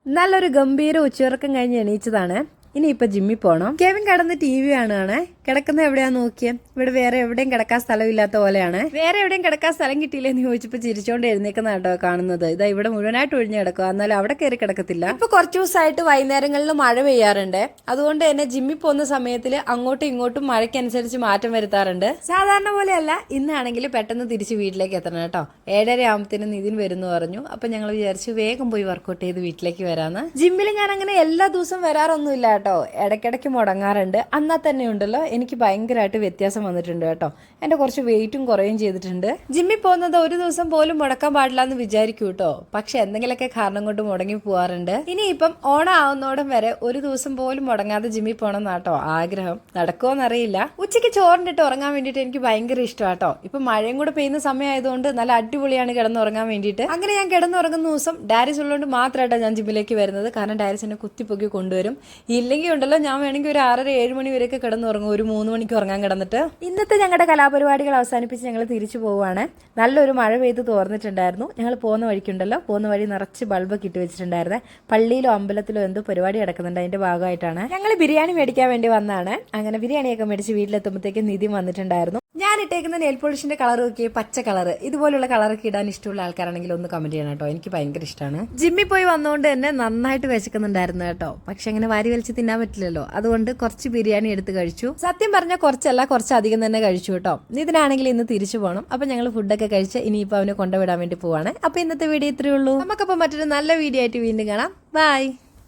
നല്ലൊരു ഗംഭീര ഉച്ചയുറക്കം കഴിഞ്ഞ് എണീച്ചതാണ്. ഇനിയിപ്പോൾ ജിമ്മിൽ പോകണം. കെവിൻ കിടന്ന് ടി വി കാണുകയാണ്. കിടക്കുന്ന എവിടെയാന്ന് നോക്കിയേ, ഇവിടെ വേറെ എവിടെയും കിടക്കാൻ സ്ഥലമില്ലാത്ത പോലെയാണ്. വേറെ എവിടെയും കിടക്കാൻ സ്ഥലം കിട്ടിയില്ലെന്ന് ചോദിച്ചപ്പോൾ ചിരിച്ചോണ്ട് എഴുന്നേക്കുന്ന കേട്ടോ കാണുന്നത്. ഇതാ ഇവിടെ മുഴുവനായിട്ട് ഒഴിഞ്ഞു കിടക്കുക, എന്നാലും അവിടെ കയറി കിടക്കത്തില്ല. ഇപ്പൊ കുറച്ച് ദിവസമായിട്ട് വൈകുന്നേരങ്ങളിൽ മഴ പെയ്യാറുണ്ട്. അതുകൊണ്ട് തന്നെ ജിമ്മിൽ പോകുന്ന സമയത്തിൽ അങ്ങോട്ടും ഇങ്ങോട്ടും മഴയ്ക്കനുസരിച്ച് മാറ്റം വരുത്താറുണ്ട്. സാധാരണ പോലെയല്ല, ഇന്നാണെങ്കിൽ പെട്ടെന്ന് തിരിച്ച് വീട്ടിലേക്ക് എത്തണം കേട്ടോ. 7:30 ആകുമ്പത്തേനും നിതിൻ വരുന്നു പറഞ്ഞു. അപ്പൊ ഞങ്ങൾ വിചാരിച്ചു വേഗം പോയി വർക്കൗട്ട് ചെയ്ത് വീട്ടിലേക്ക് വരാന്ന്. ജിമ്മിൽ ഞാൻ അങ്ങനെ എല്ലാ ദിവസവും വരാറൊന്നുമില്ല കേട്ടോ, ഇടയ്ക്കിടയ്ക്ക് മുടങ്ങാറുണ്ട്. എന്നാൽ തന്നെ ഉണ്ടല്ലോ എനിക്ക് ഭയങ്കരമായിട്ട് വ്യത്യാസം വന്നിട്ടുണ്ട് കേട്ടോ. എൻ്റെ കുറച്ച് വെയിറ്റും കുറയുകയും ചെയ്തിട്ടുണ്ട്. ജിമ്മിൽ പോകുന്നത് ഒരു ദിവസം പോലും മുടക്കാൻ പാടില്ല എന്ന് വിചാരിക്കൂ കേട്ടോ. പക്ഷെ എന്തെങ്കിലുമൊക്കെ കാരണം കൊണ്ട് മുടങ്ങി പോവാറുണ്ട്. ഇനിയിപ്പം ഓണം ആവുന്നോടം വരെ ഒരു ദിവസം പോലും മുടങ്ങാതെ ജിമ്മിൽ പോകണം എന്നാട്ടോ ആഗ്രഹം. നടക്കുമോന്നറിയില്ല. ഉച്ചയ്ക്ക് ചോറിനിട്ട് ഉറങ്ങാൻ വേണ്ടിയിട്ട് എനിക്ക് ഭയങ്കര ഇഷ്ടമാട്ടോ. ഇപ്പൊ മഴയും കൂടെ പെയ്യുന്ന സമയമായതുകൊണ്ട് നല്ല അടിപൊളിയാണ് കിടന്നുറങ്ങാൻ വേണ്ടിയിട്ട്. അങ്ങനെ ഞാൻ കിടന്നുറങ്ങുന്ന ദിവസം ഡാരിസ് ഉള്ളതുകൊണ്ട് മാത്രമായിട്ടാണ് ഞാൻ ജിമ്മിലേക്ക് വരുന്നത്. കാരണം ഡാരിസ് എന്നെ കുത്തിപ്പൊക്കി കൊണ്ടുവരും. ഇല്ലെങ്കിൽ ഉണ്ടല്ലോ ഞാൻ വേണമെങ്കിൽ ഒരു 6:30-7 മണി വരെയൊക്കെ കിടന്നുറങ്ങും, ഒരു 3 മണിക്ക് ഉറങ്ങാൻ കിടന്നിട്ട്. ഇന്നത്തെ ഞങ്ങളുടെ കലാപരിപാടികൾ അവസാനിപ്പിച്ച് ഞങ്ങൾ തിരിച്ചു പോവുകയാണ്. നല്ലൊരു മഴ പെയ്ത് തോർന്നിട്ടുണ്ടായിരുന്നു. ഞങ്ങൾ പോകുന്ന വഴിക്കുണ്ടല്ലോ, പോകുന്ന വഴി നിറച്ച് ബൾബൊക്കെ ഇട്ട് വെച്ചിട്ടുണ്ടായിരുന്നേ. പള്ളിയിലോ അമ്പലത്തിലോ എന്തോ പരിപാടി നടക്കുന്നുണ്ട്, അതിന്റെ ഭാഗമായിട്ടാണ്. ഞങ്ങൾ ബിരിയാണി മേടിക്കാൻ വേണ്ടി വന്നതാണ്. അങ്ങനെ ബിരിയാണിയൊക്കെ മേടിച്ച് വീട്ടിലെത്തുമ്പോഴത്തേക്കും നിധി വന്നിട്ടുണ്ടായിരുന്നു. ഞാൻ ഇട്ടേക്കുന്ന നെയിൽ പോളിഷിന്റെ കളർ നോക്കിയേ, പച്ച കളർ. ഇതുപോലുള്ള കളറൊക്കെ ഇടാൻ ഇഷ്ടമുള്ള ആൾക്കാരാണെങ്കിൽ ഒന്ന് കമന്റ് ചെയ്യണം കേട്ടോ, എനിക്ക് ഭയങ്കര ഇഷ്ടമാണ്. ജിമ്മിൽ പോയി വന്നുകൊണ്ട് തന്നെ നന്നായിട്ട് വിശക്കുന്നുണ്ടായിരുന്നു കേട്ടോ. പക്ഷെ അങ്ങനെ വാരി വലിച്ച് തിന്നാൻ പറ്റില്ലല്ലോ, അതുകൊണ്ട് കുറച്ച് ബിരിയാണി എടുത്ത് കഴിച്ചു. സത്യം പറഞ്ഞാൽ കുറച്ചല്ല, കുറച്ചധികം തന്നെ കഴിച്ചു കേട്ടോ. ഇതിനാണെങ്കിൽ ഇന്ന് തിരിച്ചു പോകണം. അപ്പൊ ഞങ്ങൾ ഫുഡൊക്കെ കഴിച്ച് ഇനിയിപ്പോൾ അവനെ കൊണ്ടുവിടാൻ വേണ്ടി പോവാണ്. അപ്പൊ ഇന്നത്തെ വീഡിയോ ഇത്രയേ ഉള്ളൂ. നമുക്കപ്പോൾ മറ്റൊരു നല്ല വീഡിയോ ആയിട്ട് വീണ്ടും കാണാം. ബൈ.